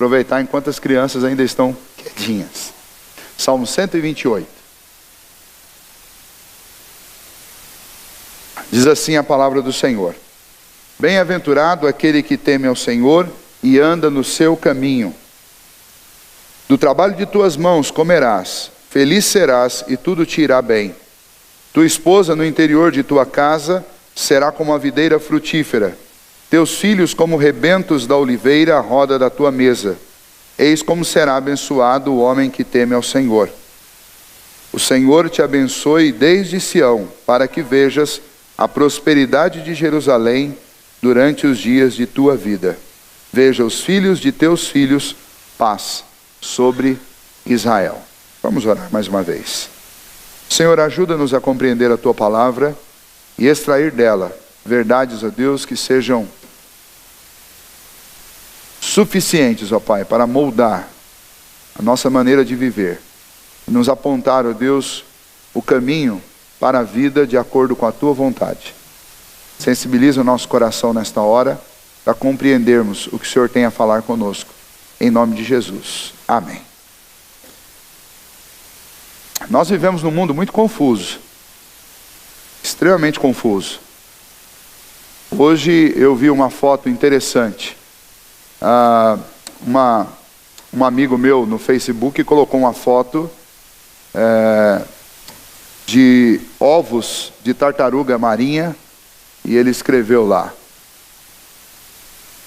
Aproveitar enquanto as crianças ainda estão quietinhas. Salmo 128. Diz assim a palavra do Senhor: Bem-aventurado aquele que teme ao Senhor e anda no seu caminho. Do trabalho de tuas mãos comerás, feliz serás e tudo te irá bem. Tua esposa no interior de tua casa será como a videira frutífera, teus filhos como rebentos da oliveira à roda da tua mesa. Eis como será abençoado o homem que teme ao Senhor. O Senhor te abençoe desde Sião, para que vejas a prosperidade de Jerusalém durante os dias de tua vida. Veja os filhos de teus filhos, paz sobre Israel. Vamos orar mais uma vez. Senhor, ajuda-nos a compreender a tua palavra e extrair dela verdades, ó Deus, que sejam suficientes, ó Pai, para moldar a nossa maneira de viver. E nos apontar, ó Deus, o caminho para a vida de acordo com a tua vontade. Sensibiliza o nosso coração nesta hora para compreendermos o que o Senhor tem a falar conosco. Em nome de Jesus. Amém. Nós vivemos num mundo muito confuso. Extremamente confuso. Hoje eu vi uma foto interessante. Um amigo meu no Facebook colocou uma foto de ovos de tartaruga marinha e ele escreveu lá: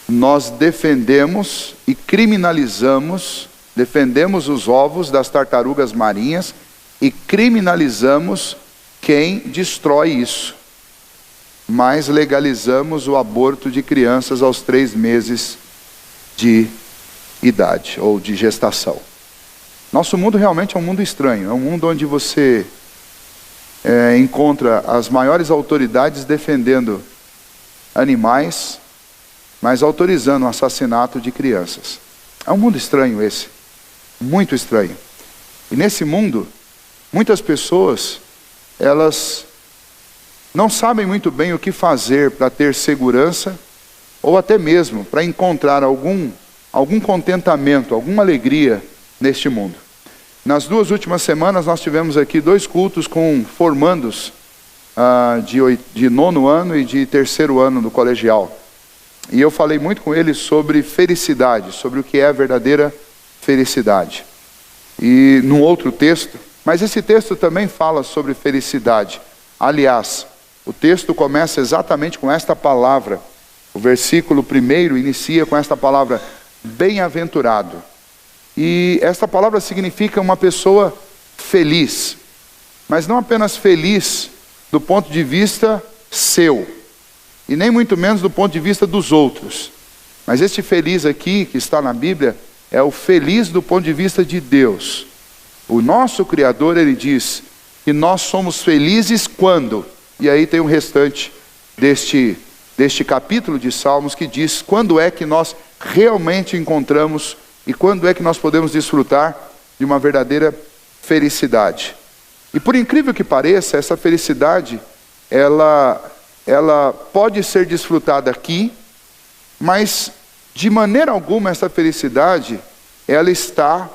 nós defendemos e criminalizamos, defendemos os ovos das tartarugas marinhas e criminalizamos quem destrói isso, mas legalizamos o aborto de crianças aos 3 meses de idade ou de gestação. Nosso mundo realmente é um mundo estranho, é um mundo onde você encontra as maiores autoridades defendendo animais, mas autorizando o assassinato de crianças. É um mundo estranho esse, muito estranho. E nesse mundo, muitas pessoas, elas não sabem muito bem o que fazer para ter segurança, ou até mesmo para encontrar algum contentamento, alguma alegria neste mundo. Nas 2 últimas semanas nós tivemos aqui 2 cultos com formandos de 9º ano e de 3º ano do colegial. E eu falei muito com eles sobre felicidade, sobre o que é a verdadeira felicidade. E num outro texto, mas esse texto também fala sobre felicidade. Aliás, o texto começa exatamente com esta palavra. O versículo 1 inicia com esta palavra, bem-aventurado. E esta palavra significa uma pessoa feliz. Mas não apenas feliz do ponto de vista seu. E nem muito menos do ponto de vista dos outros. Mas este feliz aqui, que está na Bíblia, é o feliz do ponto de vista de Deus. O nosso Criador, ele diz que nós somos felizes quando? E aí tem o restante deste capítulo de Salmos que diz quando é que nós realmente encontramos e quando é que nós podemos desfrutar de uma verdadeira felicidade. E por incrível que pareça, essa felicidade, ela pode ser desfrutada aqui, mas de maneira alguma essa felicidade, ela está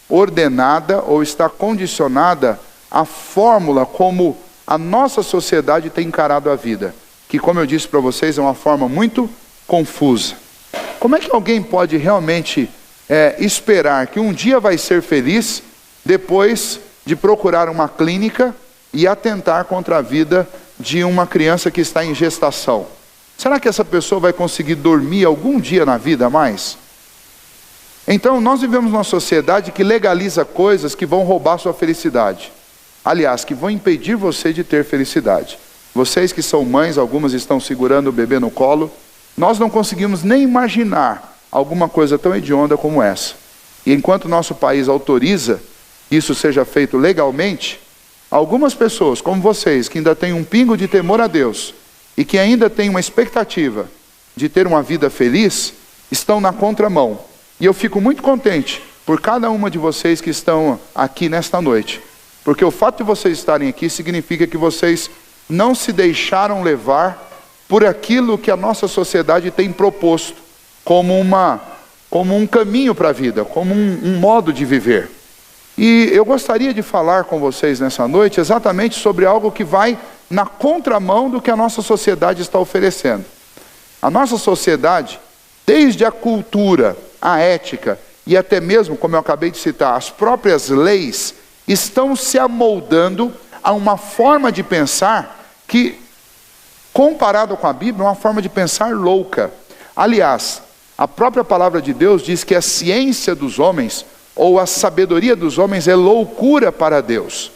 ordenada ou está condicionada à fórmula como a nossa sociedade tem encarado a vida, que, como eu disse para vocês, é uma forma muito confusa. Como é que alguém pode realmente esperar que um dia vai ser feliz depois de procurar uma clínica e atentar contra a vida de uma criança que está em gestação? Será que essa pessoa vai conseguir dormir algum dia na vida a mais? Então, nós vivemos numa sociedade que legaliza coisas que vão roubar sua felicidade. Aliás, que vão impedir você de ter felicidade. Vocês que são mães, algumas estão segurando o bebê no colo. Nós não conseguimos nem imaginar alguma coisa tão hedionda como essa. E enquanto o nosso país autoriza que isso seja feito legalmente, algumas pessoas, como vocês, que ainda têm um pingo de temor a Deus e que ainda têm uma expectativa de ter uma vida feliz, estão na contramão. E eu fico muito contente por cada uma de vocês que estão aqui nesta noite, porque o fato de vocês estarem aqui significa que vocês não se deixaram levar por aquilo que a nossa sociedade tem proposto como como um caminho para a vida, como um modo de viver. E eu gostaria de falar com vocês nessa noite exatamente sobre algo que vai na contramão do que a nossa sociedade está oferecendo. A nossa sociedade, desde a cultura, a ética e até mesmo, como eu acabei de citar, as próprias leis, estão se amoldando a uma forma de pensar que, comparado com a Bíblia, é uma forma de pensar louca. Aliás, a própria palavra de Deus diz que a ciência dos homens, ou a sabedoria dos homens, é loucura para Deus.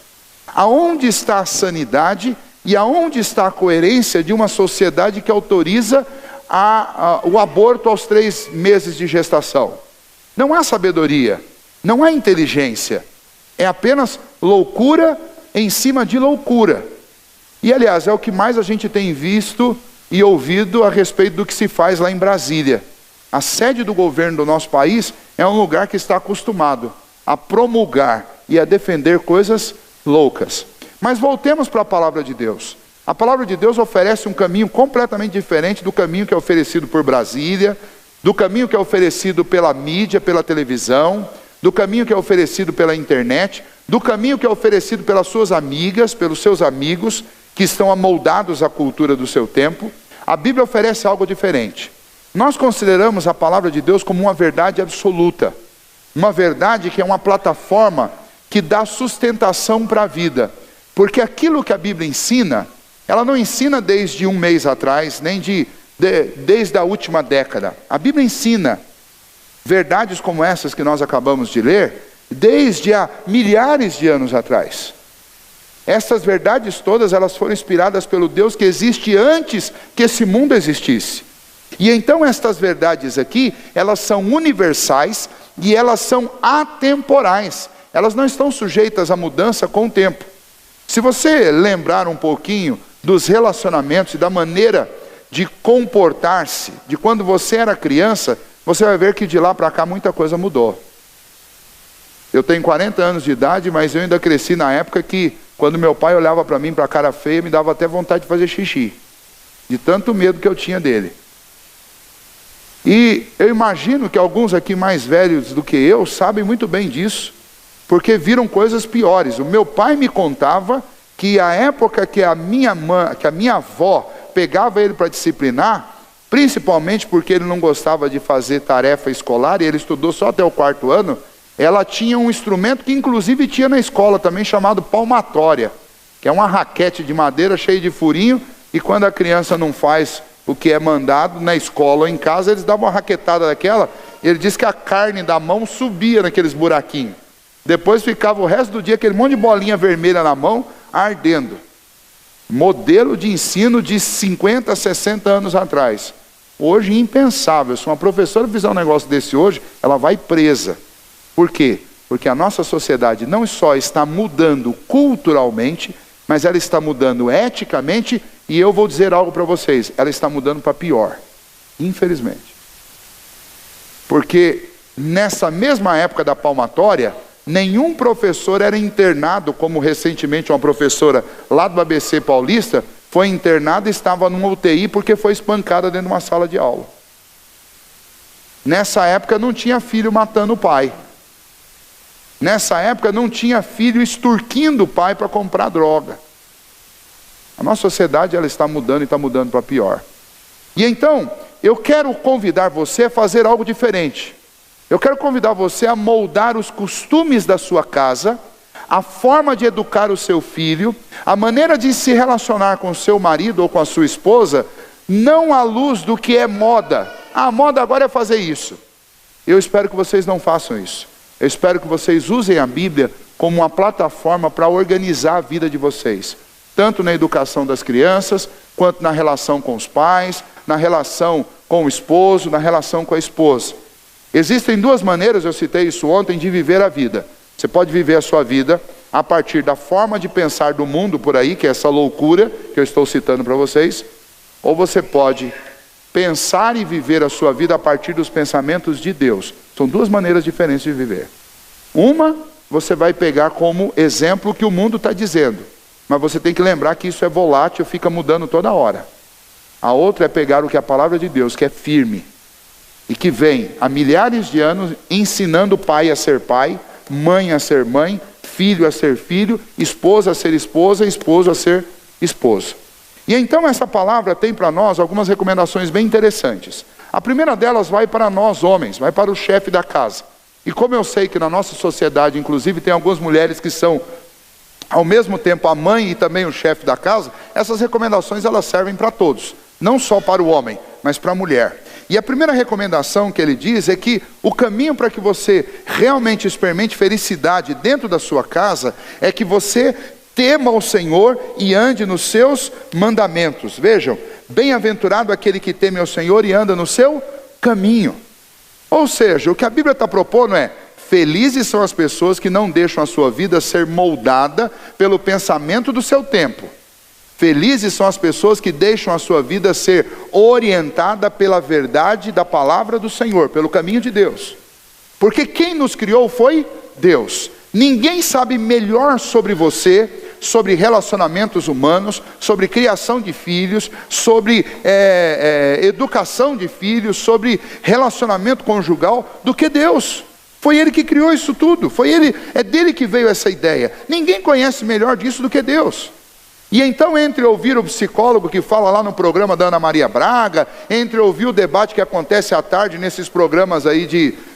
Aonde está a sanidade e aonde está a coerência de uma sociedade que autoriza o aborto aos 3 meses de gestação? Não há sabedoria, não há inteligência, é apenas loucura em cima de loucura. E aliás, é o que mais a gente tem visto e ouvido a respeito do que se faz lá em Brasília. A sede do governo do nosso país é um lugar que está acostumado a promulgar e a defender coisas loucas. Mas voltemos para a palavra de Deus. A palavra de Deus oferece um caminho completamente diferente do caminho que é oferecido por Brasília, do caminho que é oferecido pela mídia, pela televisão, do caminho que é oferecido pela internet, do caminho que é oferecido pelas suas amigas, pelos seus amigos, que estão amoldados à cultura do seu tempo. A Bíblia oferece algo diferente. Nós consideramos a palavra de Deus como uma verdade absoluta, uma verdade que é uma plataforma que dá sustentação para a vida, porque aquilo que a Bíblia ensina, ela não ensina desde um mês atrás, nem desde a última década. A Bíblia ensina verdades como essas que nós acabamos de ler, desde há milhares de anos atrás. Essas verdades todas, elas foram inspiradas pelo Deus que existe antes que esse mundo existisse. E então estas verdades aqui, elas são universais e elas são atemporais. Elas não estão sujeitas à mudança com o tempo. Se você lembrar um pouquinho dos relacionamentos e da maneira de comportar-se, de quando você era criança, você vai ver que de lá para cá muita coisa mudou. Eu tenho 40 anos de idade, mas eu ainda cresci na época que, quando meu pai olhava para mim, para a cara feia, me dava até vontade de fazer xixi, de tanto medo que eu tinha dele. E eu imagino que alguns aqui mais velhos do que eu sabem muito bem disso, porque viram coisas piores. O meu pai me contava que a época que a minha avó pegava ele para disciplinar, principalmente porque ele não gostava de fazer tarefa escolar, e ele estudou só até o 4º ano, ela tinha um instrumento que inclusive tinha na escola também, chamado palmatória, que é uma raquete de madeira cheia de furinho, e quando a criança não faz o que é mandado na escola ou em casa, eles davam uma raquetada daquela, e ele disse que a carne da mão subia naqueles buraquinhos. Depois ficava o resto do dia aquele monte de bolinha vermelha na mão, ardendo. Modelo de ensino de 50, 60 anos atrás. Hoje impensável. Se uma professora fizer um negócio desse hoje, ela vai presa. Por quê? Porque a nossa sociedade não só está mudando culturalmente, mas ela está mudando eticamente, e eu vou dizer algo para vocês, ela está mudando para pior, infelizmente. Porque nessa mesma época da palmatória, nenhum professor era internado, como recentemente uma professora lá do ABC Paulista foi internada e estava numa UTI porque foi espancada dentro de uma sala de aula. Nessa época não tinha filho matando o pai. Nessa época não tinha filho extorquindo o pai para comprar droga. A nossa sociedade, ela está mudando e está mudando para pior. E então, eu quero convidar você a fazer algo diferente. Eu quero convidar você a moldar os costumes da sua casa, a forma de educar o seu filho, a maneira de se relacionar com o seu marido ou com a sua esposa, não à luz do que é moda. A moda agora é fazer isso. Eu espero que vocês não façam isso. Eu espero que vocês usem a Bíblia como uma plataforma para organizar a vida de vocês, tanto na educação das crianças, quanto na relação com os pais, na relação com o esposo, na relação com a esposa. Existem 2 maneiras, eu citei isso ontem, de viver a vida. Você pode viver a sua vida a partir da forma de pensar do mundo por aí, que é essa loucura que eu estou citando para vocês, ou você pode pensar e viver a sua vida a partir dos pensamentos de Deus. São 2 maneiras diferentes de viver. Uma, você vai pegar como exemplo o que o mundo está dizendo, mas você tem que lembrar que isso é volátil, fica mudando toda hora. A outra é pegar o que a palavra de Deus, que é firme, e que vem há milhares de anos ensinando o pai a ser pai, mãe a ser mãe, filho a ser filho, esposa a ser esposa, esposo a ser esposo. E então essa palavra tem para nós algumas recomendações bem interessantes. A primeira delas vai para nós homens, vai para o chefe da casa. E como eu sei que na nossa sociedade, inclusive, tem algumas mulheres que são ao mesmo tempo a mãe e também o chefe da casa, essas recomendações elas servem para todos, não só para o homem, mas para a mulher. E a primeira recomendação que ele diz é que o caminho para que você realmente experimente felicidade dentro da sua casa é que você tema o Senhor e ande nos seus mandamentos. Vejam, bem-aventurado aquele que teme ao Senhor e anda no seu caminho. Ou seja, o que a Bíblia está propondo é: felizes são as pessoas que não deixam a sua vida ser moldada pelo pensamento do seu tempo. Felizes são as pessoas que deixam a sua vida ser orientada pela verdade da palavra do Senhor, pelo caminho de Deus. Porque quem nos criou foi Deus. Ninguém sabe melhor sobre você, sobre relacionamentos humanos, sobre criação de filhos, sobre educação de filhos, sobre relacionamento conjugal, do que Deus. Foi Ele que criou isso tudo, é dele que veio essa ideia. Ninguém conhece melhor disso do que Deus. E então, entre ouvir o psicólogo que fala lá no programa da Ana Maria Braga, entre ouvir o debate que acontece à tarde nesses programas aí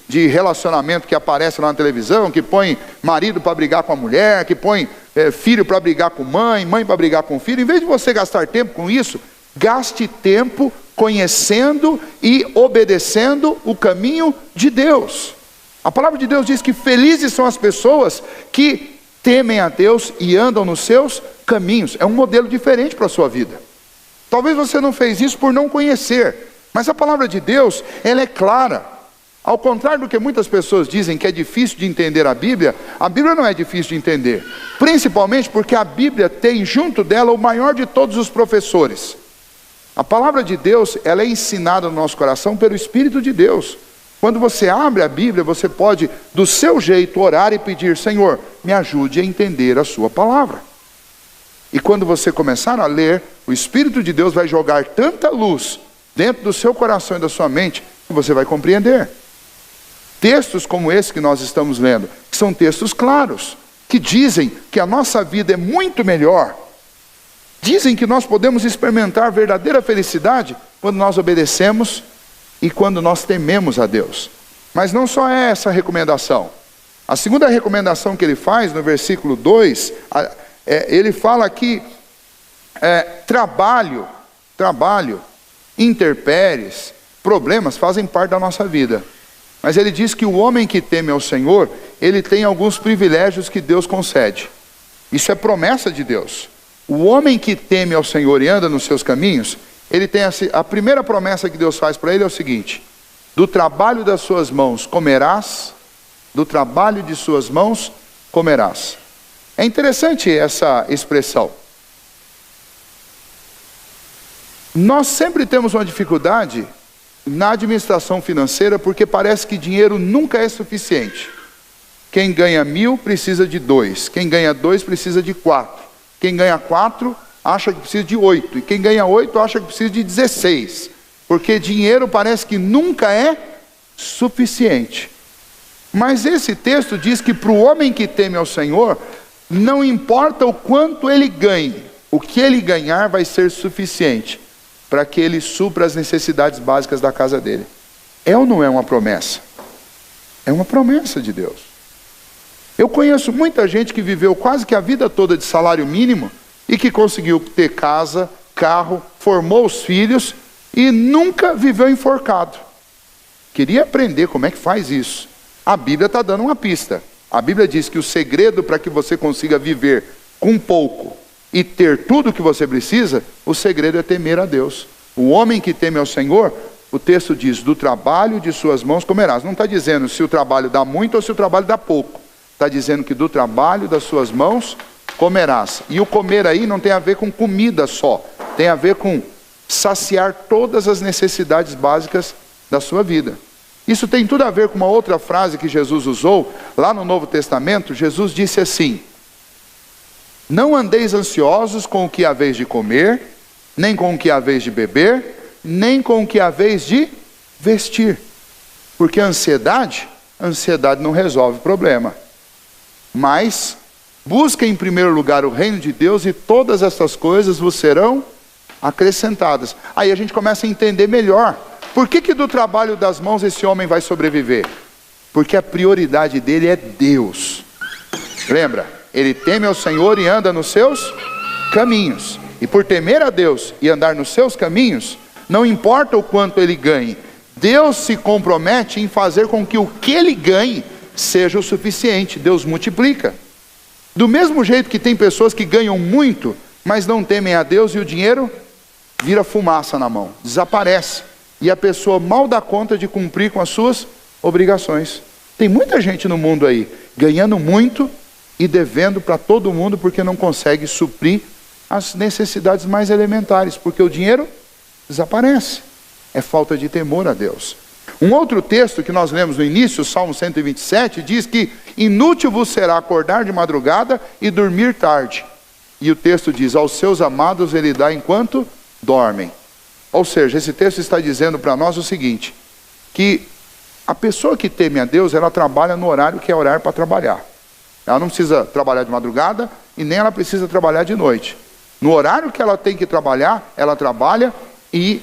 de relacionamento que aparece lá na televisão, que põe marido para brigar com a mulher, que põe filho para brigar com mãe, mãe para brigar com filho, em vez de você gastar tempo com isso, gaste tempo conhecendo e obedecendo o caminho de Deus. A palavra de Deus diz que felizes são as pessoas que temem a Deus e andam nos seus caminhos. É um modelo diferente para a sua vida. Talvez você não fez isso por não conhecer, mas a palavra de Deus, ela é clara. Ao contrário do que muitas pessoas dizem que é difícil de entender a Bíblia não é difícil de entender. Principalmente porque a Bíblia tem junto dela o maior de todos os professores. A palavra de Deus, ela é ensinada no nosso coração pelo Espírito de Deus. Quando você abre a Bíblia, você pode, do seu jeito, orar e pedir: Senhor, me ajude a entender a sua palavra. E quando você começar a ler, o Espírito de Deus vai jogar tanta luz dentro do seu coração e da sua mente, que você vai compreender. Textos como esse que nós estamos lendo, que são textos claros, que dizem que a nossa vida é muito melhor. Dizem que nós podemos experimentar verdadeira felicidade quando nós obedecemos e quando nós tememos a Deus. Mas não só é essa a recomendação. A segunda recomendação que ele faz no versículo 2, ele fala que trabalho, intempéries, problemas fazem parte da nossa vida. Mas ele diz que o homem que teme ao Senhor, ele tem alguns privilégios que Deus concede. Isso é promessa de Deus. O homem que teme ao Senhor e anda nos seus caminhos, ele tem a primeira promessa que Deus faz para ele é o seguinte: do trabalho das suas mãos comerás, do trabalho de suas mãos comerás. É interessante essa expressão. Nós sempre temos uma dificuldade na administração financeira, porque parece que dinheiro nunca é suficiente. Quem ganha 1.000 precisa de 2, quem ganha 2 precisa de 4, quem ganha 4 acha que precisa de 8, e quem ganha 8 acha que precisa de 16, porque dinheiro parece que nunca é suficiente. Mas esse texto diz que para o homem que teme ao Senhor, não importa o quanto ele ganhe, o que ele ganhar vai ser suficiente para que ele supra as necessidades básicas da casa dele. É ou não é uma promessa? É uma promessa de Deus. Eu conheço muita gente que viveu quase que a vida toda de salário mínimo e que conseguiu ter casa, carro, formou os filhos e nunca viveu enforcado. Queria aprender como é que faz isso. A Bíblia está dando uma pista. A Bíblia diz que o segredo para que você consiga viver com pouco e ter tudo o que você precisa, o segredo é temer a Deus. O homem que teme ao Senhor, o texto diz: do trabalho de suas mãos comerás. Não está dizendo se o trabalho dá muito ou se o trabalho dá pouco. Está dizendo que do trabalho das suas mãos comerás. E o comer aí não tem a ver com comida só, tem a ver com saciar todas as necessidades básicas da sua vida. Isso tem tudo a ver com uma outra frase que Jesus usou lá no Novo Testamento. Jesus disse assim: não andeis ansiosos com o que haveis de comer, nem com o que haveis de beber, nem com o que haveis de vestir. Porque a ansiedade não resolve o problema. Mas busca em primeiro lugar o reino de Deus e todas essas coisas vos serão acrescentadas. Aí a gente começa a entender melhor. Por que do trabalho das mãos esse homem vai sobreviver? Porque a prioridade dele é Deus. Lembra? Ele teme ao Senhor e anda nos seus caminhos. E por temer a Deus e andar nos seus caminhos, não importa o quanto ele ganhe, Deus se compromete em fazer com que o que ele ganhe seja o suficiente. Deus multiplica. Do mesmo jeito que tem pessoas que ganham muito, mas não temem a Deus e o dinheiro vira fumaça na mão, desaparece. E a pessoa mal dá conta de cumprir com as suas obrigações. Tem muita gente no mundo aí, ganhando muito e devendo para todo mundo porque não consegue suprir as necessidades mais elementares, porque o dinheiro desaparece. É falta de temor a Deus. Um outro texto que nós lemos no início, Salmo 127, diz que inútil vos será acordar de madrugada e dormir tarde. E o texto diz, aos seus amados ele dá enquanto dormem. Ou seja, esse texto está dizendo para nós o seguinte, que a pessoa que teme a Deus, ela trabalha no horário que é horário para trabalhar. Ela não precisa trabalhar de madrugada e nem ela precisa trabalhar de noite. No horário que ela tem que trabalhar, ela trabalha e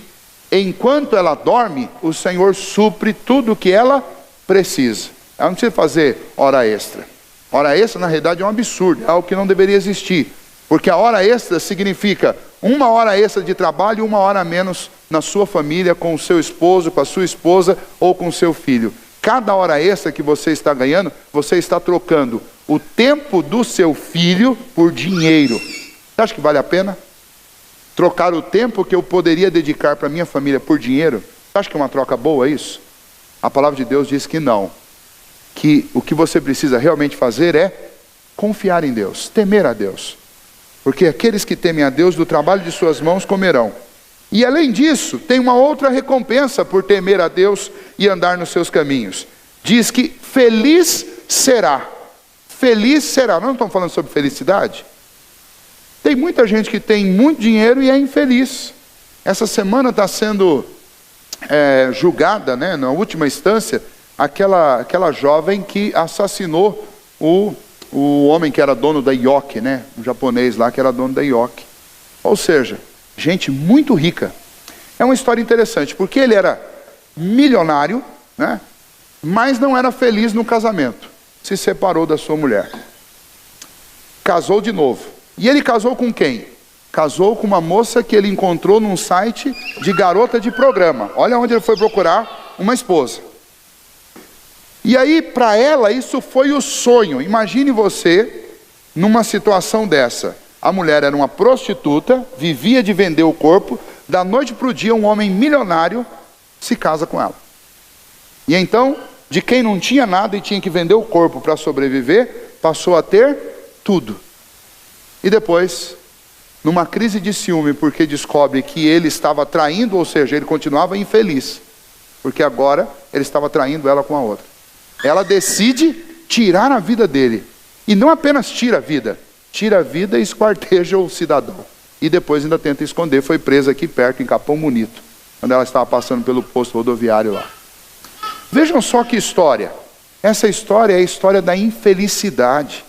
enquanto ela dorme, o Senhor supre tudo o que ela precisa. Ela não precisa fazer hora extra. Hora extra, na realidade, é um absurdo, é algo que não deveria existir. Porque a hora extra significa 1 hora extra de trabalho e 1 hora a menos na sua família, com o seu esposo, com a sua esposa ou com o seu filho. Cada hora extra que você está ganhando, você está trocando o tempo do seu filho por dinheiro. Você acha que vale a pena? Trocar o tempo que eu poderia dedicar para minha família por dinheiro? Você acha que é uma troca boa isso? A palavra de Deus diz que não. Que o que você precisa realmente fazer é confiar em Deus, temer a Deus. Porque aqueles que temem a Deus, do trabalho de suas mãos comerão. E além disso, tem uma outra recompensa por temer a Deus e andar nos seus caminhos. Diz que feliz será. Feliz será. Nós não estamos falando sobre felicidade? Tem muita gente que tem muito dinheiro e é infeliz. Essa semana está sendo julgada, né, na última instância, aquela jovem que assassinou o homem que era dono da Yoki, né, um japonês lá que era dono da Yoki. Ou seja, gente muito rica. É uma história interessante, porque ele era milionário, né, mas não era feliz no casamento. Se separou da sua mulher. Casou de novo. E ele casou com quem? Casou com uma moça que ele encontrou num site de garota de programa. Olha onde ele foi procurar uma esposa. E aí, para ela, isso foi o sonho. Imagine você numa situação dessa. A mulher era uma prostituta, vivia de vender o corpo. Da noite para o dia, um homem milionário se casa com ela. E então, de quem não tinha nada e tinha que vender o corpo para sobreviver, passou a ter tudo. E depois, numa crise de ciúme, porque descobre que ele estava traindo, ou seja, ele continuava infeliz. Porque agora ele estava traindo ela com a outra. Ela decide tirar a vida dele. E não apenas tira a vida e esquarteja o cidadão. E depois ainda tenta esconder, foi presa aqui perto, em Capão Bonito, quando ela estava passando pelo posto rodoviário lá. Vejam só que história. Essa história é a história da infelicidade.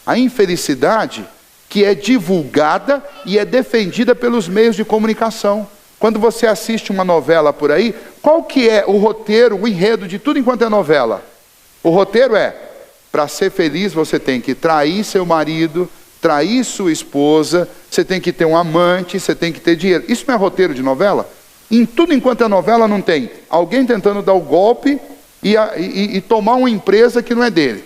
A infelicidade que é divulgada e é defendida pelos meios de comunicação. Quando você assiste uma novela por aí, qual que é o roteiro, o enredo de tudo enquanto é novela? O roteiro é, para ser feliz você tem que trair seu marido, trair sua esposa, você tem que ter um amante, você tem que ter dinheiro. Isso não é roteiro de novela? Em tudo enquanto é novela não tem alguém tentando dar o golpe e tomar uma empresa que não é dele.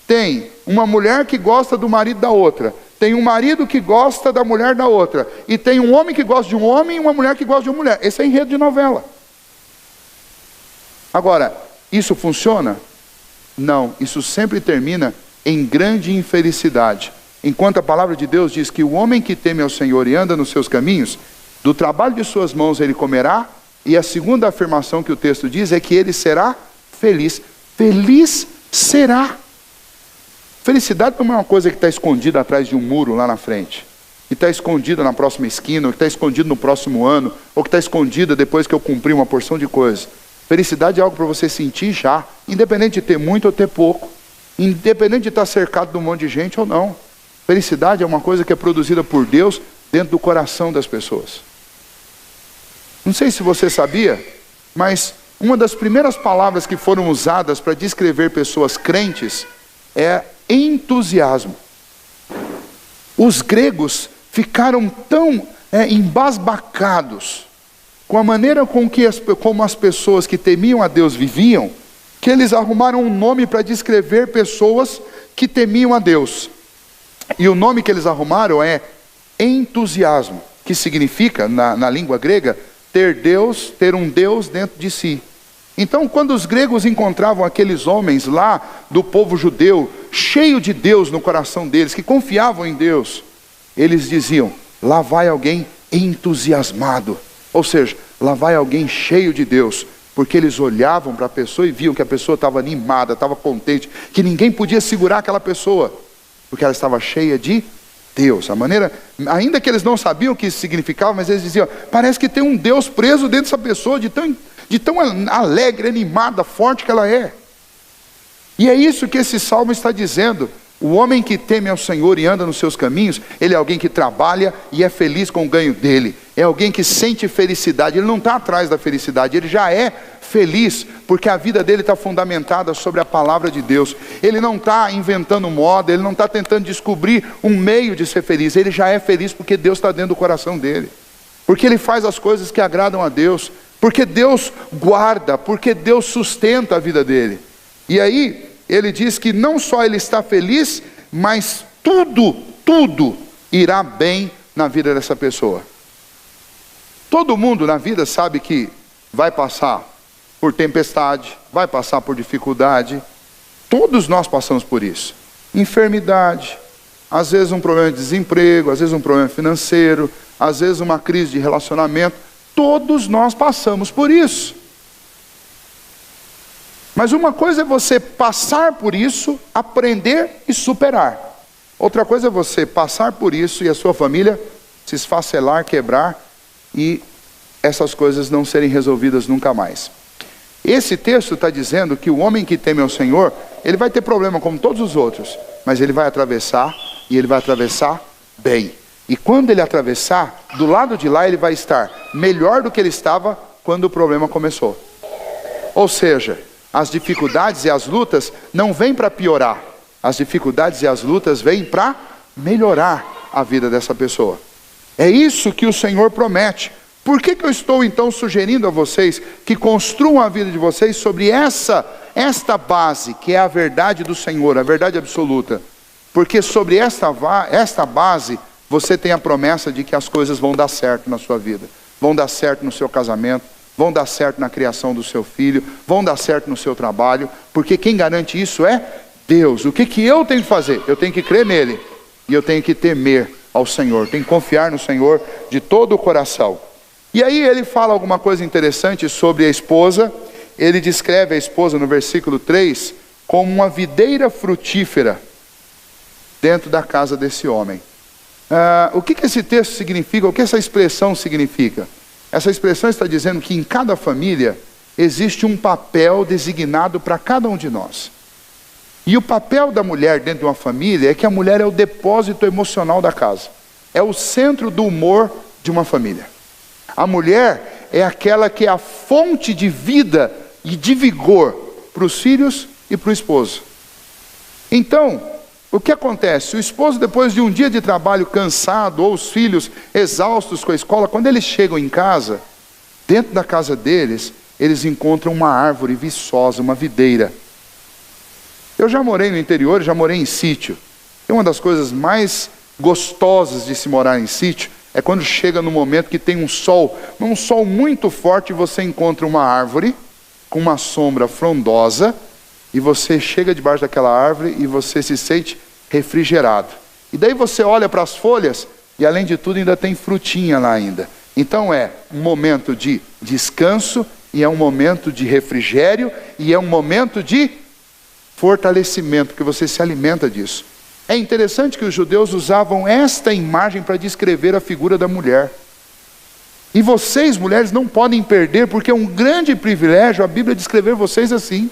Tem uma mulher que gosta do marido da outra. Tem um marido que gosta da mulher da outra. E tem um homem que gosta de um homem e uma mulher que gosta de uma mulher. Esse é enredo de novela. Agora, isso funciona? Não, isso sempre termina em grande infelicidade. Enquanto a palavra de Deus diz que o homem que teme ao Senhor e anda nos seus caminhos, do trabalho de suas mãos ele comerá, e a segunda afirmação que o texto diz é que ele será feliz. Feliz será. Felicidade não é uma coisa que está escondida atrás de um muro lá na frente, que está escondida na próxima esquina, ou que está escondida no próximo ano, ou que está escondida depois que eu cumprir uma porção de coisas. Felicidade é algo para você sentir já, independente de ter muito ou ter pouco, independente de estar cercado de um monte de gente ou não. Felicidade é uma coisa que é produzida por Deus dentro do coração das pessoas. Não sei se você sabia, mas uma das primeiras palavras que foram usadas para descrever pessoas crentes é entusiasmo. Os gregos ficaram tão embasbacados com a maneira como as pessoas que temiam a Deus viviam, que eles arrumaram um nome para descrever pessoas que temiam a Deus. E o nome que eles arrumaram é entusiasmo, que significa, na língua grega, ter um Deus dentro de si. Então, quando os gregos encontravam aqueles homens lá do povo judeu, cheio de Deus no coração deles, que confiavam em Deus, eles diziam: lá vai alguém entusiasmado. Ou seja, lá vai alguém cheio de Deus, porque eles olhavam para a pessoa e viam que a pessoa estava animada, estava contente, que ninguém podia segurar aquela pessoa, porque ela estava cheia de Deus. A maneira, ainda que eles não sabiam o que isso significava, mas eles diziam: parece que tem um Deus preso dentro dessa pessoa, de tão alegre, animada, forte que ela é. E é isso que esse salmo está dizendo. O homem que teme ao Senhor e anda nos seus caminhos, ele é alguém que trabalha e é feliz com o ganho dele. É alguém que sente felicidade. Ele não está atrás da felicidade, ele já é feliz, porque a vida dele está fundamentada sobre a palavra de Deus. Ele não está inventando moda, ele não está tentando descobrir um meio de ser feliz. Ele já é feliz porque Deus está dentro do coração dele, porque ele faz as coisas que agradam a Deus, porque Deus guarda, porque Deus sustenta a vida dele. E aí ele diz que não só ele está feliz, mas tudo irá bem na vida dessa pessoa. Todo mundo na vida sabe que vai passar por tempestade, vai passar por dificuldade. Todos nós passamos por isso. Enfermidade, às vezes um problema de desemprego, às vezes um problema financeiro, às vezes uma crise de relacionamento. Todos nós passamos por isso. Mas uma coisa é você passar por isso, aprender e superar. Outra coisa é você passar por isso e a sua família se esfacelar, quebrar e essas coisas não serem resolvidas nunca mais. Esse texto está dizendo que o homem que teme ao Senhor, ele vai ter problema como todos os outros, mas ele vai atravessar e ele vai atravessar bem. E quando ele atravessar, do lado de lá ele vai estar melhor do que ele estava quando o problema começou. Ou seja, as dificuldades e as lutas não vêm para piorar. As dificuldades e as lutas vêm para melhorar a vida dessa pessoa. É isso que o Senhor promete. Por que eu estou então sugerindo a vocês que construam a vida de vocês sobre esta base, que é a verdade do Senhor, a verdade absoluta? Porque sobre esta base, você tem a promessa de que as coisas vão dar certo na sua vida. Vão dar certo no seu casamento, vão dar certo na criação do seu filho, vão dar certo no seu trabalho, porque quem garante isso é Deus. O que eu tenho que fazer? Eu tenho que crer nele, e eu tenho que temer ao Senhor, tenho que confiar no Senhor de todo o coração. E aí ele fala alguma coisa interessante sobre a esposa. Ele descreve a esposa no versículo 3 como uma videira frutífera dentro da casa desse homem. O que esse texto significa? O que essa expressão significa? Essa expressão está dizendo que em cada família existe um papel designado para cada um de nós. E o papel da mulher dentro de uma família é que a mulher é o depósito emocional da casa. É o centro do humor de uma família. A mulher é aquela que é a fonte de vida e de vigor para os filhos e para o esposo. Então, o que acontece? O esposo, depois de um dia de trabalho cansado, ou os filhos exaustos com a escola, quando eles chegam em casa, dentro da casa deles, eles encontram uma árvore viçosa, uma videira. Eu já morei no interior, já morei em sítio. E uma das coisas mais gostosas de se morar em sítio é quando chega no momento que tem um sol muito forte, e você encontra uma árvore com uma sombra frondosa, e você chega debaixo daquela árvore e você se sente refrigerado. E daí você olha para as folhas e além de tudo ainda tem frutinha lá ainda. Então é um momento de descanso, e é um momento de refrigério, e é um momento de fortalecimento, porque você se alimenta disso. É interessante que os judeus usavam esta imagem para descrever a figura da mulher. E vocês, mulheres, não podem perder, porque é um grande privilégio a Bíblia descrever vocês assim.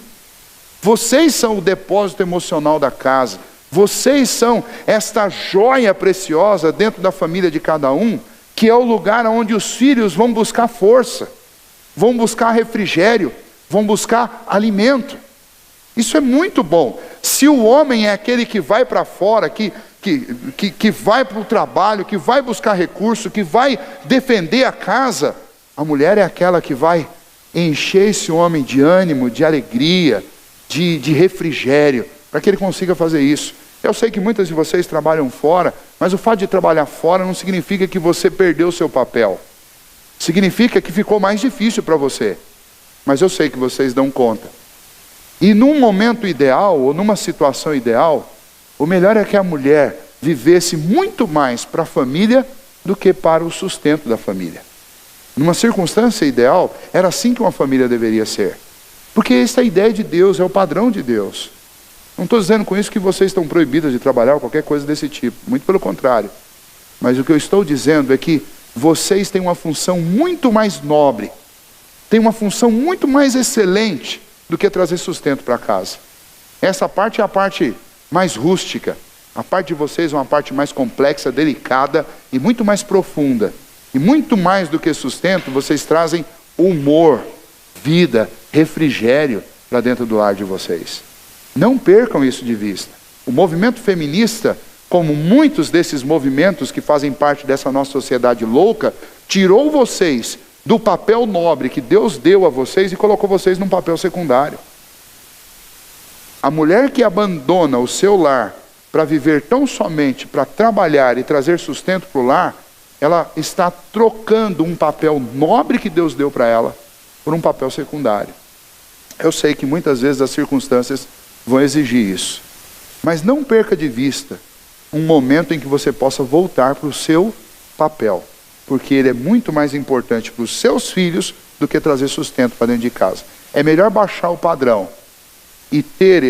Vocês são o depósito emocional da casa. Vocês são esta joia preciosa dentro da família de cada um, que é o lugar onde os filhos vão buscar força, vão buscar refrigério, vão buscar alimento. Isso é muito bom. Se o homem é aquele que vai para fora, que vai para o trabalho, que vai buscar recurso, que vai defender a casa, a mulher é aquela que vai encher esse homem de ânimo, de alegria, de refrigério, para que ele consiga fazer isso. Eu sei que muitas de vocês trabalham fora, mas o fato de trabalhar fora não significa que você perdeu o seu papel. Significa que ficou mais difícil para você. Mas eu sei que vocês dão conta. E num momento ideal, ou numa situação ideal, o melhor é que a mulher vivesse muito mais para a família do que para o sustento da família. Numa circunstância ideal, era assim que uma família deveria ser. Porque essa é a ideia de Deus, é o padrão de Deus. Não estou dizendo com isso que vocês estão proibidas de trabalhar ou qualquer coisa desse tipo. Muito pelo contrário. Mas o que eu estou dizendo é que vocês têm uma função muito mais nobre, têm uma função muito mais excelente do que trazer sustento para casa. Essa parte é a parte mais rústica. A parte de vocês é uma parte mais complexa, delicada e muito mais profunda. E muito mais do que sustento, vocês trazem humor, vida, refrigério para dentro do lar de vocês. Não percam isso de vista. O movimento feminista, como muitos desses movimentos que fazem parte dessa nossa sociedade louca, tirou vocês do papel nobre que Deus deu a vocês e colocou vocês num papel secundário. A mulher que abandona o seu lar para viver tão somente para trabalhar e trazer sustento para o lar, ela está trocando um papel nobre que Deus deu para ela por um papel secundário. Eu sei que muitas vezes as circunstâncias vão exigir isso. Mas não perca de vista um momento em que você possa voltar para o seu papel. Porque ele é muito mais importante para os seus filhos do que trazer sustento para dentro de casa. É melhor baixar o padrão e ter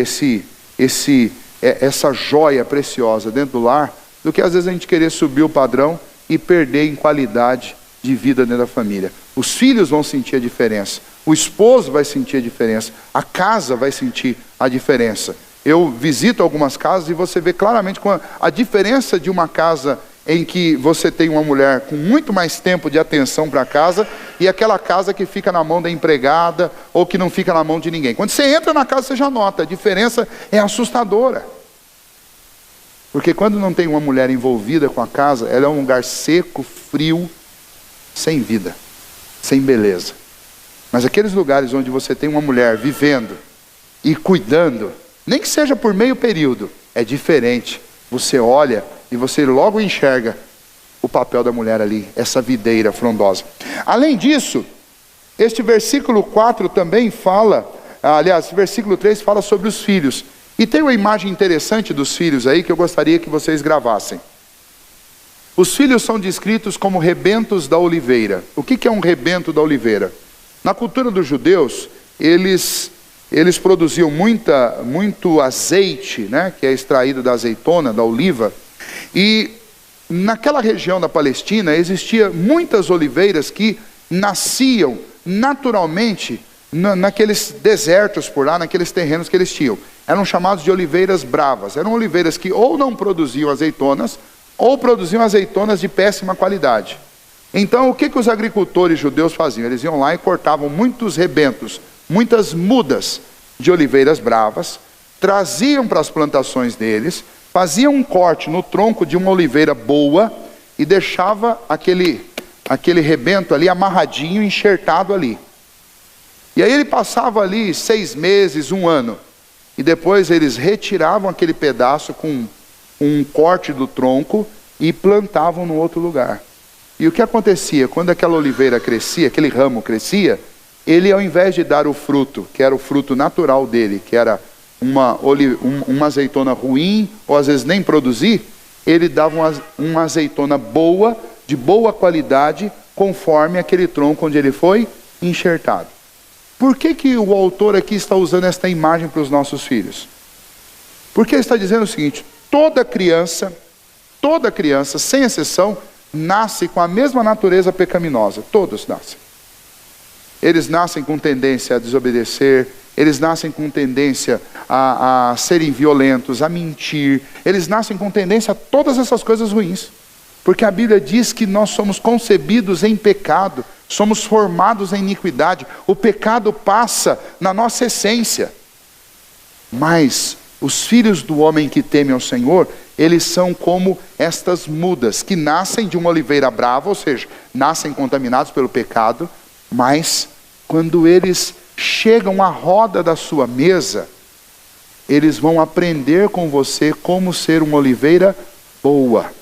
essa joia preciosa dentro do lar, do que às vezes a gente querer subir o padrão e perder em qualidade de vida dentro da família. Os filhos vão sentir a diferença. O esposo vai sentir a diferença. A casa vai sentir a diferença. Eu visito algumas casas e você vê claramente a diferença de uma casa em que você tem uma mulher com muito mais tempo de atenção para a casa e aquela casa que fica na mão da empregada ou que não fica na mão de ninguém. Quando você entra na casa, você já nota, a diferença é assustadora. Porque quando não tem uma mulher envolvida com a casa, ela é um lugar seco, frio, sem vida, sem beleza. Mas aqueles lugares onde você tem uma mulher vivendo e cuidando, nem que seja por meio período, é diferente. Você olha e você logo enxerga o papel da mulher ali, essa videira frondosa. Além disso, este versículo 4 também fala, aliás, versículo 3 fala sobre os filhos. E tem uma imagem interessante dos filhos aí que eu gostaria que vocês gravassem. Os filhos são descritos como rebentos da oliveira. O que é um rebento da oliveira? Na cultura dos judeus, eles produziam muito azeite, né, que é extraído da azeitona, da oliva. E naquela região da Palestina existia muitas oliveiras que nasciam naturalmente naqueles desertos por lá, naqueles terrenos que eles tinham. Eram chamados de oliveiras bravas. Eram oliveiras que ou não produziam azeitonas, ou produziam azeitonas de péssima qualidade. Então o que os agricultores judeus faziam? Eles iam lá e cortavam muitos rebentos, muitas mudas de oliveiras bravas, traziam para as plantações deles, faziam um corte no tronco de uma oliveira boa e deixava aquele rebento ali amarradinho, enxertado ali. E aí ele passava ali 6 meses, 1 ano. E depois eles retiravam aquele pedaço com um corte do tronco e plantavam no outro lugar. E o que acontecia? Quando aquela oliveira crescia, aquele ramo crescia, ele ao invés de dar o fruto, que era o fruto natural dele, que era uma azeitona ruim, ou às vezes nem produzir, ele dava uma azeitona boa, de boa qualidade, conforme aquele tronco onde ele foi enxertado. Por que o autor aqui está usando esta imagem para os nossos filhos? Porque ele está dizendo o seguinte: toda criança, sem exceção, nasce com a mesma natureza pecaminosa. Todos nascem. Eles nascem com tendência a desobedecer, eles nascem com tendência a serem violentos, a mentir. Eles nascem com tendência a todas essas coisas ruins. Porque a Bíblia diz que nós somos concebidos em pecado, somos formados em iniquidade. O pecado passa na nossa essência. Mas os filhos do homem que teme ao Senhor, eles são como estas mudas, que nascem de uma oliveira brava, ou seja, nascem contaminados pelo pecado, mas quando eles chegam à roda da sua mesa, eles vão aprender com você como ser uma oliveira boa.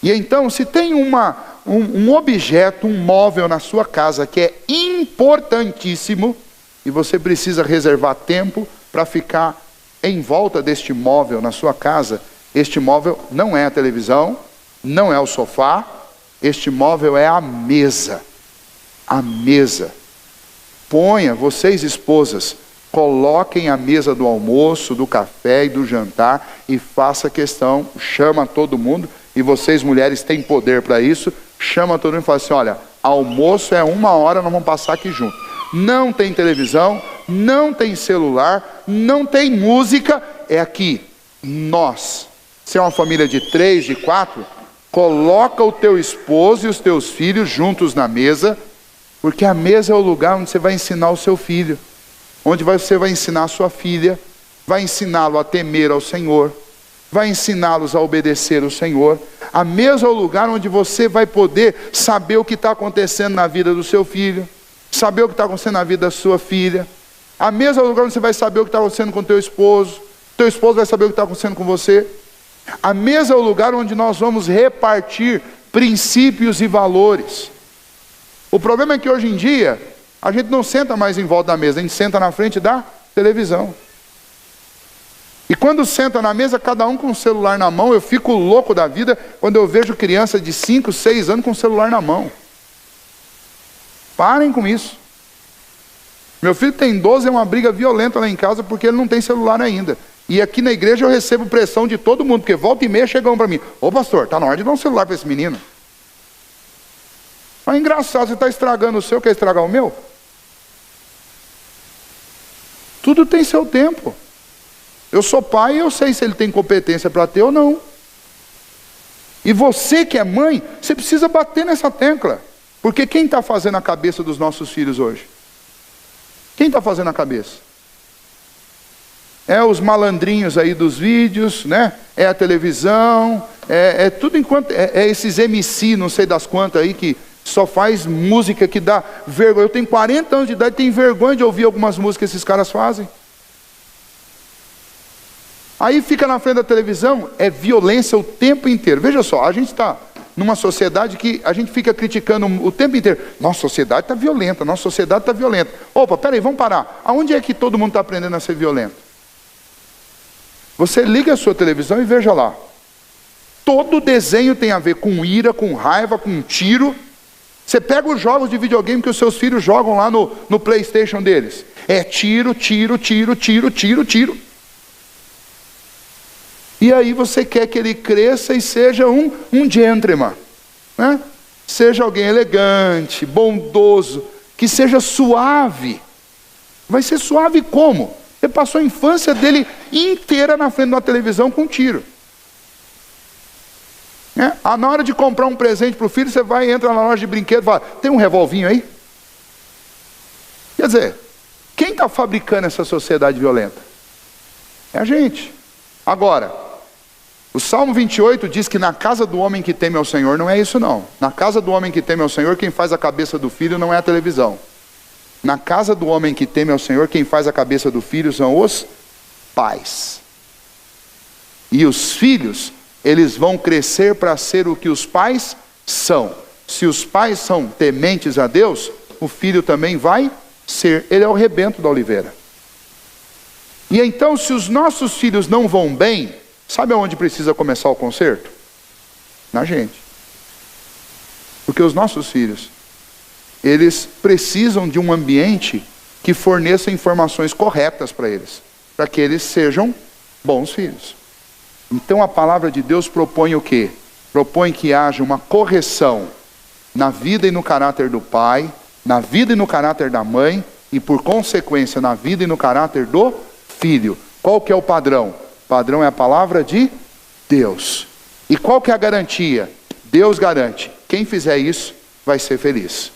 E então, se tem um objeto, um móvel na sua casa que é importantíssimo, e você precisa reservar tempo para ficar em volta deste móvel na sua casa, este móvel não é a televisão, não é o sofá, este móvel é a mesa. A mesa. Ponha, vocês esposas, coloquem a mesa do almoço, do café e do jantar e faça questão, chama todo mundo, e vocês mulheres têm poder para isso, chama todo mundo e fala assim, olha, almoço é 1 hora, nós vamos passar aqui junto. Não tem televisão, não tem celular, não tem música, é aqui, nós. Se é uma família de 3, de 4, coloca o teu esposo e os teus filhos juntos na mesa, porque a mesa é o lugar onde você vai ensinar o seu filho, onde você vai ensinar a sua filha, vai ensiná-lo a temer ao Senhor, vai ensiná-los a obedecer ao Senhor. A mesa é o lugar onde você vai poder saber o que está acontecendo na vida do seu filho, saber o que está acontecendo na vida da sua filha. A mesa é o lugar onde você vai saber o que está acontecendo com o teu esposo vai saber o que está acontecendo com você. A mesa é o lugar onde nós vamos repartir princípios e valores. O problema é que hoje em dia, a gente não senta mais em volta da mesa, a gente senta na frente da televisão. E quando senta na mesa, cada um com o celular na mão, eu fico louco da vida quando eu vejo criança de 5, 6 anos com o celular na mão. Parem com isso. Meu filho tem 12, é uma briga violenta lá em casa porque ele não tem celular ainda. E aqui na igreja eu recebo pressão de todo mundo, porque volta e meia chegam para mim, ô pastor, está na hora de dar um celular para esse menino. Mas é engraçado, você está estragando o seu, quer estragar o meu? Tudo tem seu tempo. Eu sou pai e eu sei se ele tem competência para ter ou não. E você que é mãe, você precisa bater nessa tecla. Porque quem está fazendo a cabeça dos nossos filhos hoje? Quem está fazendo a cabeça? É os malandrinhos aí dos vídeos, né? É a televisão, é tudo enquanto... É esses MC, não sei das quantas aí, que só faz música que dá vergonha. Eu tenho 40 anos de idade e tenho vergonha de ouvir algumas músicas que esses caras fazem. Aí fica na frente da televisão, é violência o tempo inteiro. Veja só, a gente está numa sociedade que a gente fica criticando o tempo inteiro. Nossa sociedade está violenta, nossa sociedade está violenta. Opa, peraí, vamos parar. Aonde é que todo mundo está aprendendo a ser violento? Você liga a sua televisão e veja lá. Todo desenho tem a ver com ira, com raiva, com tiro. Você pega os jogos de videogame que os seus filhos jogam lá no PlayStation deles. É tiro, tiro, tiro, tiro, tiro, tiro. E aí você quer que ele cresça e seja um gentleman, né? Seja alguém elegante, bondoso, que seja suave. Vai ser suave como? Você passou a infância dele inteira na frente de uma televisão com tiro. Na hora de comprar um presente para o filho, você vai, entra na loja de brinquedo e fala, tem um revolvinho aí? Quer dizer, quem está fabricando essa sociedade violenta? É a gente. Agora, o Salmo 28 diz que na casa do homem que teme ao Senhor não é isso não. Na casa do homem que teme ao Senhor, quem faz a cabeça do filho não é a televisão. Na casa do homem que teme ao Senhor, quem faz a cabeça do filho são os pais. E os filhos, eles vão crescer para ser o que os pais são. Se os pais são tementes a Deus, o filho também vai ser. Ele é o rebento da oliveira. E então, se os nossos filhos não vão bem, sabe aonde precisa começar o conserto? Na gente. Porque os nossos filhos, eles precisam de um ambiente que forneça informações corretas para eles, para que eles sejam bons filhos. Então a palavra de Deus propõe o quê? propõe que haja uma correção na vida e no caráter do pai, na vida e no caráter da mãe, e por consequência na vida e no caráter do filho. Qual que é o padrão? O padrão é a palavra de Deus. E qual que é a garantia? Deus garante, quem fizer isso vai ser feliz.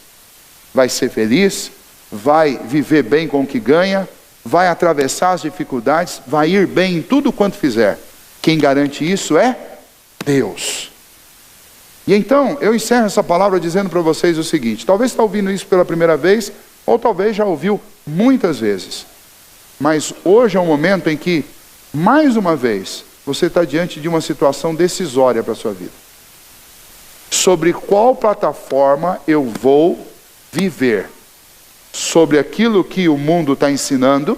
Vai ser feliz, vai viver bem com o que ganha, vai atravessar as dificuldades, vai ir bem em tudo quanto fizer. Quem garante isso é Deus. E então, eu encerro essa palavra dizendo para vocês o seguinte: talvez está ouvindo isso pela primeira vez, ou talvez já ouviu muitas vezes. Mas hoje é um momento em que, mais uma vez, você está diante de uma situação decisória para a sua vida. Sobre qual plataforma eu vou viver? Sobre aquilo que o mundo está ensinando,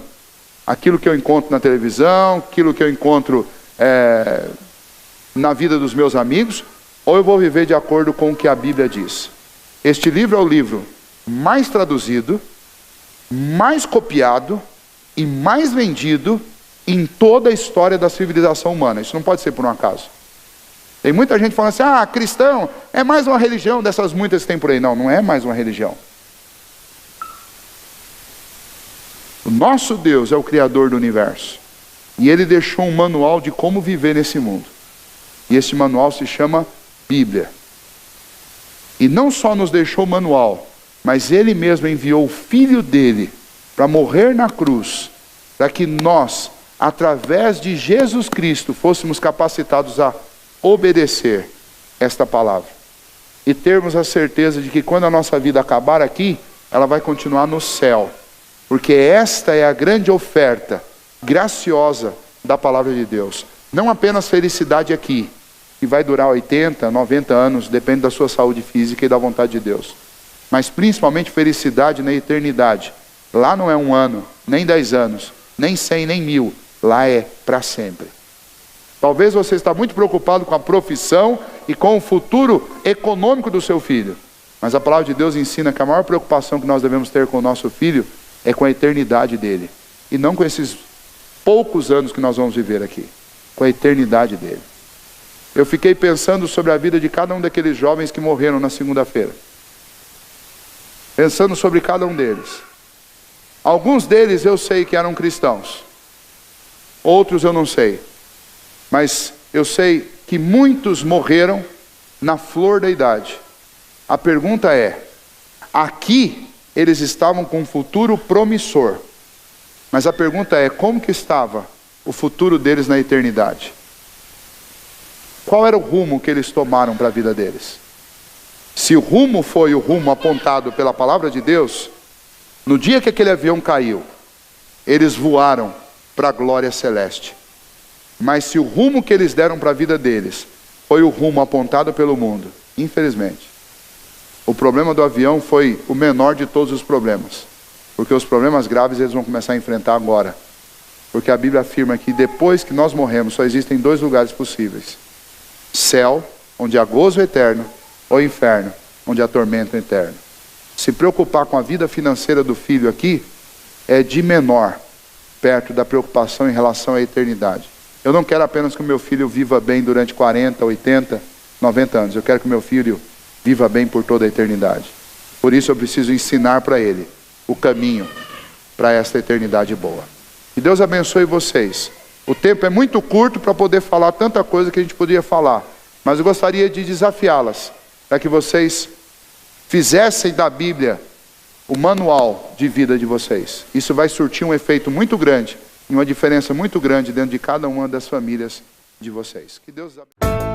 aquilo que eu encontro na televisão, aquilo que eu encontro na vida dos meus amigos, ou eu vou viver de acordo com o que a Bíblia diz? Este livro é o livro mais traduzido, mais copiado e mais vendido em toda a história da civilização humana. Isso não pode ser por um acaso. Tem muita gente falando assim: cristão é mais uma religião dessas muitas que tem por aí. Não, não é mais uma religião. O nosso Deus é o Criador do universo. E Ele deixou um manual de como viver nesse mundo. E esse manual se chama Bíblia. E não só nos deixou o manual, mas Ele mesmo enviou o Filho dele para morrer na cruz, para que nós, através de Jesus Cristo, fôssemos capacitados a obedecer esta palavra. E termos a certeza de que quando a nossa vida acabar aqui, ela vai continuar no céu. Porque esta é a grande oferta graciosa da palavra de Deus. Não apenas felicidade aqui, que vai durar 80, 90 anos, depende da sua saúde física e da vontade de Deus. Mas principalmente felicidade na eternidade. Lá não é 1 ano, nem 10 anos, nem 100, nem 1000. Lá é para sempre. Talvez você está muito preocupado com a profissão e com o futuro econômico do seu filho. Mas a palavra de Deus ensina que a maior preocupação que nós devemos ter com o nosso filho é com a eternidade dele. E não com esses poucos anos que nós vamos viver aqui. Com a eternidade dele. Eu fiquei pensando sobre a vida de cada um daqueles jovens que morreram na segunda-feira. Pensando sobre cada um deles. Alguns deles eu sei que eram cristãos. Outros eu não sei. Mas eu sei que muitos morreram na flor da idade. A pergunta é: aqui eles estavam com um futuro promissor. Mas a pergunta é: como que estava o futuro deles na eternidade? Qual era o rumo que eles tomaram para a vida deles? Se o rumo foi o rumo apontado pela palavra de Deus, no dia que aquele avião caiu, eles voaram para a glória celeste. Mas se o rumo que eles deram para a vida deles foi o rumo apontado pelo mundo, infelizmente, o problema do avião foi o menor de todos os problemas. Porque os problemas graves eles vão começar a enfrentar agora. Porque a Bíblia afirma que depois que nós morremos, só existem 2 lugares possíveis: céu, onde há gozo eterno, ou inferno, onde há tormento eterno. Se preocupar com a vida financeira do filho aqui é de menor, perto da preocupação em relação à eternidade. Eu não quero apenas que o meu filho viva bem durante 40, 80, 90 anos. Eu quero que o meu filho viva bem por toda a eternidade. Por isso eu preciso ensinar para ele o caminho para esta eternidade boa. Que Deus abençoe vocês. O tempo é muito curto para poder falar tanta coisa que a gente poderia falar. Mas eu gostaria de desafiá-las para que vocês fizessem da Bíblia o manual de vida de vocês. Isso vai surtir um efeito muito grande, e uma diferença muito grande dentro de cada uma das famílias de vocês. Que Deus abençoe.